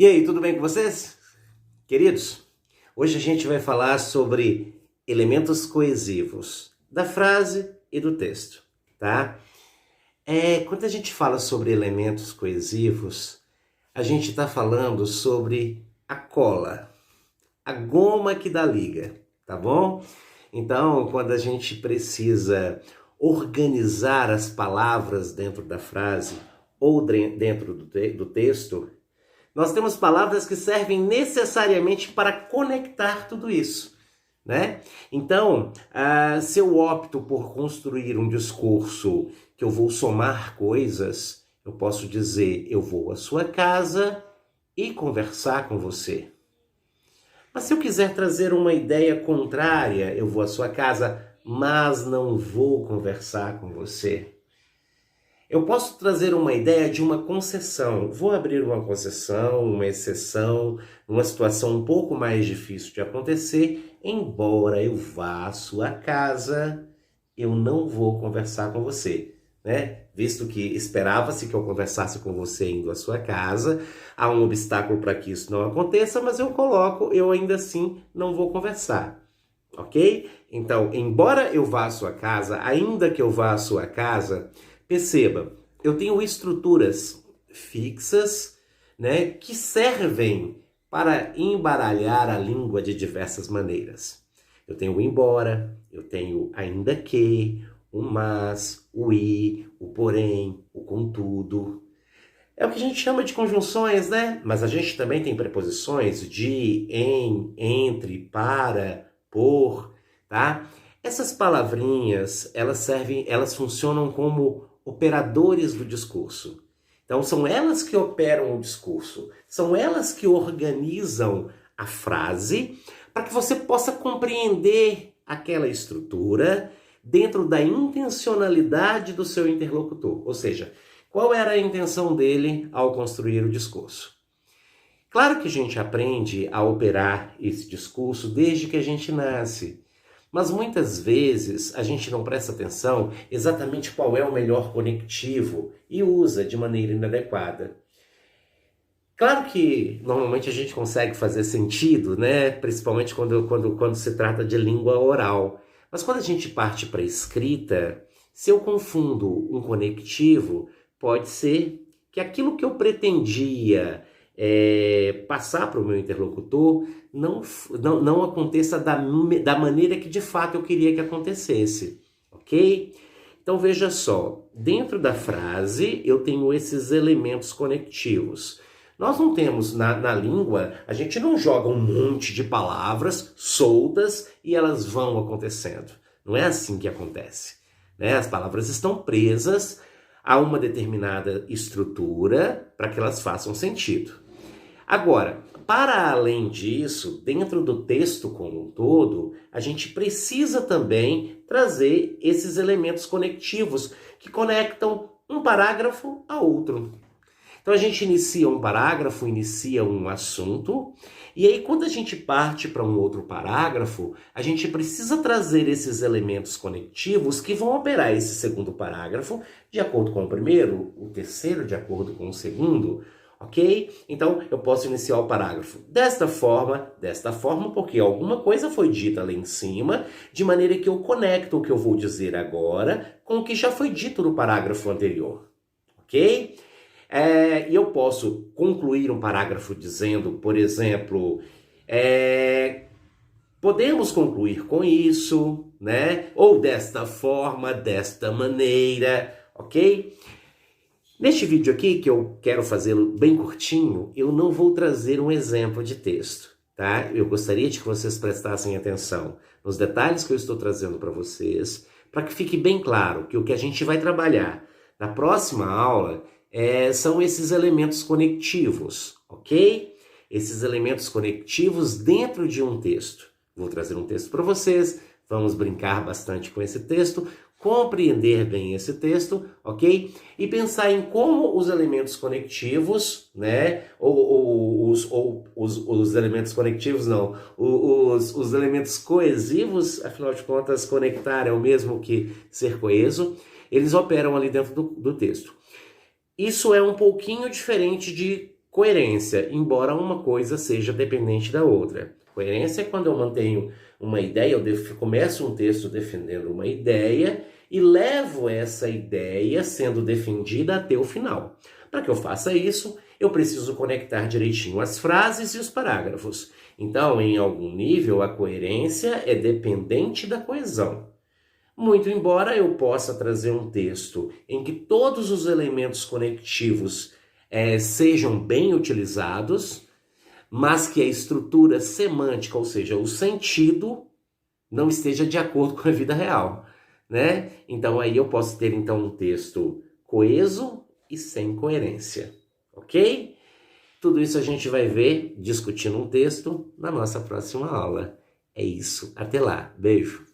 E aí, tudo bem com vocês? Queridos, hoje a gente vai falar sobre elementos coesivos da frase e do texto, tá? Quando a gente fala sobre elementos coesivos, a gente está falando sobre a cola, a goma que dá liga, tá bom? Então, quando a gente precisa organizar as palavras dentro da frase ou dentro do texto, nós temos palavras que servem necessariamente para conectar tudo isso, né? Então, se eu opto por construir um discurso que eu vou somar coisas, eu posso dizer, eu vou à sua casa e conversar com você. Mas se eu quiser trazer uma ideia contrária, eu vou à sua casa, mas não vou conversar com você. Eu posso trazer uma ideia de uma concessão. Vou abrir uma concessão, uma exceção, uma situação um pouco mais difícil de acontecer. Embora eu vá à sua casa, eu não vou conversar com você, né? Visto que esperava-se que eu conversasse com você indo à sua casa, há um obstáculo para que isso não aconteça, mas eu ainda assim não vou conversar, ok? Então, embora eu vá à sua casa, ainda que eu vá à sua casa, perceba, eu tenho estruturas fixas, né, que servem para embaralhar a língua de diversas maneiras. Eu tenho o embora, eu tenho ainda que, o mas, o e, o porém, o contudo. É o que a gente chama de conjunções, né? Mas a gente também tem preposições de, em, entre, para, por, tá? Essas palavrinhas, elas funcionam como operadores do discurso. Então, são elas que operam o discurso, são elas que organizam a frase para que você possa compreender aquela estrutura dentro da intencionalidade do seu interlocutor. Ou seja, qual era a intenção dele ao construir o discurso? Claro que a gente aprende a operar esse discurso desde que a gente nasce. Mas muitas vezes a gente não presta atenção exatamente qual é o melhor conectivo e usa de maneira inadequada. Claro que normalmente a gente consegue fazer sentido, né? Principalmente quando se trata de língua oral. Mas quando a gente parte para a escrita, se eu confundo um conectivo, pode ser que aquilo que eu pretendia passar para o meu interlocutor não aconteça da maneira que de fato eu queria que acontecesse, ok? Então veja só, dentro da frase eu tenho esses elementos conectivos. Nós não temos na língua, a gente não joga um monte de palavras soltas e elas vão acontecendo. Não é assim que acontece, né? As palavras estão presas a uma determinada estrutura para que elas façam sentido. Agora, para além disso, dentro do texto como um todo, a gente precisa também trazer esses elementos conectivos que conectam um parágrafo a outro. Então a gente inicia um parágrafo, inicia um assunto, e aí quando a gente parte para um outro parágrafo, a gente precisa trazer esses elementos conectivos que vão operar esse segundo parágrafo de acordo com o primeiro, o terceiro de acordo com o segundo, ok? Então eu posso iniciar o parágrafo desta forma, porque alguma coisa foi dita lá em cima, de maneira que eu conecto o que eu vou dizer agora com o que já foi dito no parágrafo anterior, ok? E eu posso concluir um parágrafo dizendo, por exemplo, podemos concluir com isso, né? Ou desta forma, desta maneira, ok? Neste vídeo aqui, que eu quero fazê-lo bem curtinho, eu não vou trazer um exemplo de texto, tá? Eu gostaria de que vocês prestassem atenção nos detalhes que eu estou trazendo para vocês, para que fique bem claro que o que a gente vai trabalhar na próxima aula são esses elementos conectivos, ok? Esses elementos conectivos dentro de um texto. Vou trazer um texto para vocês, vamos brincar bastante com esse texto, compreender bem esse texto, ok? E pensar em como os elementos conectivos, né? Os elementos conectivos não, os elementos coesivos, afinal de contas, conectar é o mesmo que ser coeso, eles operam ali dentro do texto. Isso é um pouquinho diferente de coerência, embora uma coisa seja dependente da outra. Coerência é quando eu mantenho uma ideia, eu começo um texto defendendo uma ideia e levo essa ideia sendo defendida até o final. Para que eu faça isso, eu preciso conectar direitinho as frases e os parágrafos. Então, em algum nível, a coerência é dependente da coesão. Muito embora eu possa trazer um texto em que todos os elementos conectivos sejam bem utilizados, mas que a estrutura semântica, ou seja, o sentido, não esteja de acordo com a vida real, né? Então aí eu posso ter então um texto coeso e sem coerência, ok? Tudo isso a gente vai ver discutindo um texto na nossa próxima aula. É isso. Até lá. Beijo.